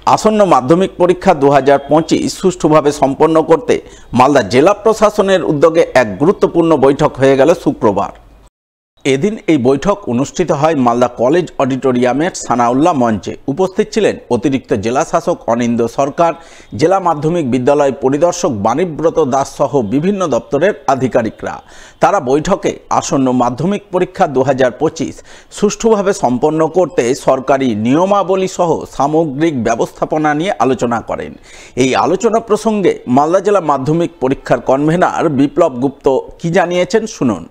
আসন্ন মাধ্যমিক পরীক্ষা 2025 সুষ্ঠুভাবে সম্পন্ন করতে মালদা জেলা প্রশাসনের উদ্যোগে এক গুরুত্বপূর্ণ বৈঠক হয়ে গেল শুক্রবার। এদিন এই বৈঠক অনুষ্ঠিত হয় মালদা কলেজ অডিটোরিয়ামের সানাউল্লাহ মঞ্চে। উপস্থিত ছিলেন অতিরিক্ত জেলা শাসক অনিন্দ্য সরকার, জেলা মাধ্যমিক বিদ্যালয় পরিদর্শক বাণীব্রত দাস সহ বিভিন্ন দপ্তরের আধিকারিকরা। তারা বৈঠকে আসন্ন মাধ্যমিক পরীক্ষা 2025 সুষ্ঠুভাবে সম্পন্ন করতে সরকারি নিয়মাবলী সহ সামগ্রিক ব্যবস্থাপনা নিয়ে আলোচনা করেন। এই আলোচনা প্রসঙ্গে মালদা জেলা মাধ্যমিক পরীক্ষার কনভেনার বিপ্লব গুপ্ত কি জানিয়েছেন শুনুন।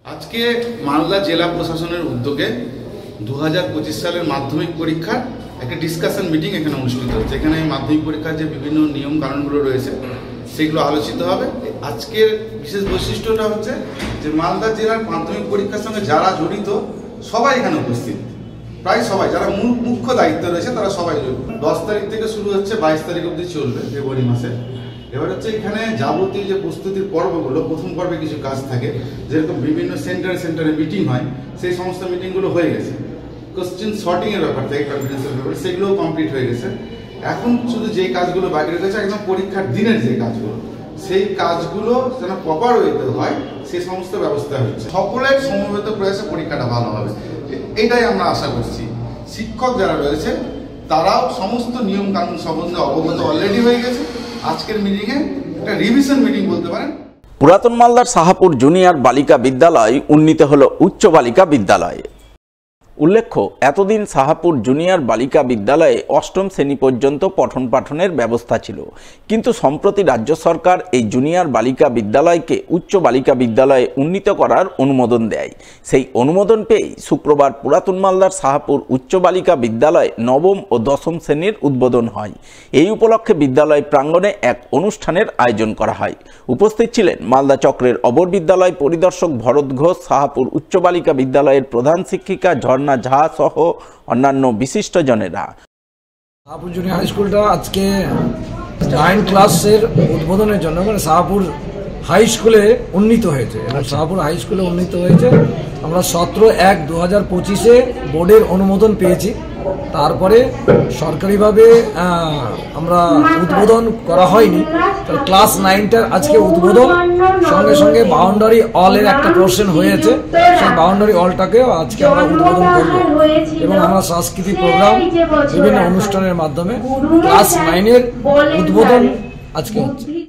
আজকে মালদা জেলা প্রশাসনের উদ্যোগে 2025 সালের মাধ্যমিক পরীক্ষার একটা ডিসকাশন মিটিং এখানে অনুষ্ঠিত হচ্ছে। এখানে মাধ্যমিক পরীক্ষার যে বিভিন্ন নিয়ম কানুনগুলো রয়েছে সেগুলো আলোচিত হবে। আজকের বিশেষ বৈশিষ্ট্যটা হচ্ছে যে মালদা জেলার মাধ্যমিক পরীক্ষার সঙ্গে যারা জড়িত সবাই এখানে উপস্থিত, প্রায় সবাই, যারা মুখ্য দায়িত্ব রয়েছে তারা সবাই। 10 তারিখ থেকে শুরু হচ্ছে, 22 তারিখ অবধি চলবে ফেব্রুয়ারি মাসে। এবার হচ্ছে এখানে যাবতীয় যে প্রস্তুতির পর্বগুলো, প্রথম পর্বে কিছু কাজ থাকে, যেরকম বিভিন্ন সেন্টারে মিটিং হয়, সেই সমস্ত মিটিংগুলো হয়ে গেছে। কোশ্চেন শর্টিংয়ের ব্যাপার থেকে কনফিডেন্সের ব্যাপার, সেগুলোও কমপ্লিট হয়ে গেছে। এখন শুধু যেই কাজগুলো বাকি রয়েছে একদম পরীক্ষার দিনের যে কাজগুলো, সেই কাজগুলো যেন প্রপার ওয়েতে হয় সেই সমস্ত ব্যবস্থা হচ্ছে। সকলের সমবেত প্রয়াসে পরীক্ষাটা ভালো হবে, এটাই আমরা আশা করছি। শিক্ষক যারা রয়েছে তারাও সমস্ত নিয়ম কানুন সম্বন্ধে অবগত অলরেডি হয়ে গেছে। আজকের মিটিংয়ে একটা রিভিশন মিটিং বলতে পারেন। পুরাতন মালদার সাহাপুর জুনিয়র বালিকা বিদ্যালয় উন্নীত হল উচ্চ বালিকা বিদ্যালয়ে। উল্লেখ্য, এতদিন সাহাপুর জুনিয়র বালিকা বিদ্যালয়ে 8ম শ্রেণী পর্যন্ত পঠন পাঠনের ব্যবস্থা ছিল, কিন্তু সম্প্রতি রাজ্য সরকার এই জুনিয়র বালিকা বিদ্যালয়কে উচ্চ বালিকা বিদ্যালয়ে উন্নীত করার অনুমোদন দেয়। সেই অনুমোদন পেয়েই শুক্রবার পুরাতন মালদার সাহাপুর উচ্চ বালিকা বিদ্যালয়ে 9ম ও 10ম শ্রেণীর উদ্বোধন হয়। এই উপলক্ষে বিদ্যালয় প্রাঙ্গণে এক অনুষ্ঠানের আয়োজন করা হয়। উপস্থিত ছিলেন মালদা চক্রের অবর বিদ্যালয় পরিদর্শক ভরত ঘোষ, সাহাপুর উচ্চ বালিকা বিদ্যালয়ের প্রধান শিক্ষিকা ঝর্ণা ঝা সহ অন্যান্য বিশিষ্টজনেরা। সাহাপুর জুনিয়র হাই স্কুলটা আজকে 9 ক্লাসের উদ্বোধনের জন্য মানে সাহাপুর হাই স্কুলে উন্নীত হয়েছে এবং সাহাপুর হাই স্কুলে উন্নীত হয়েছে। আমরা 17/1/2025 বোর্ডের অনুমোদন পেয়েছি। তারপরে সরকারিভাবে আমরা উদ্বোধন করা হয়নি। ক্লাস 9টার আজকে উদ্বোধন, সঙ্গে সঙ্গে বাউন্ডারি অলের একটা পোর্শন হয়েছে, সেই বাউন্ডারি অলটাকেও আজকে আমরা উদ্বোধন করব এবং আমরা সাংস্কৃতিক প্রোগ্রাম, বিভিন্ন অনুষ্ঠানের মাধ্যমে ক্লাস 9-এর উদ্বোধন আজকে হচ্ছে।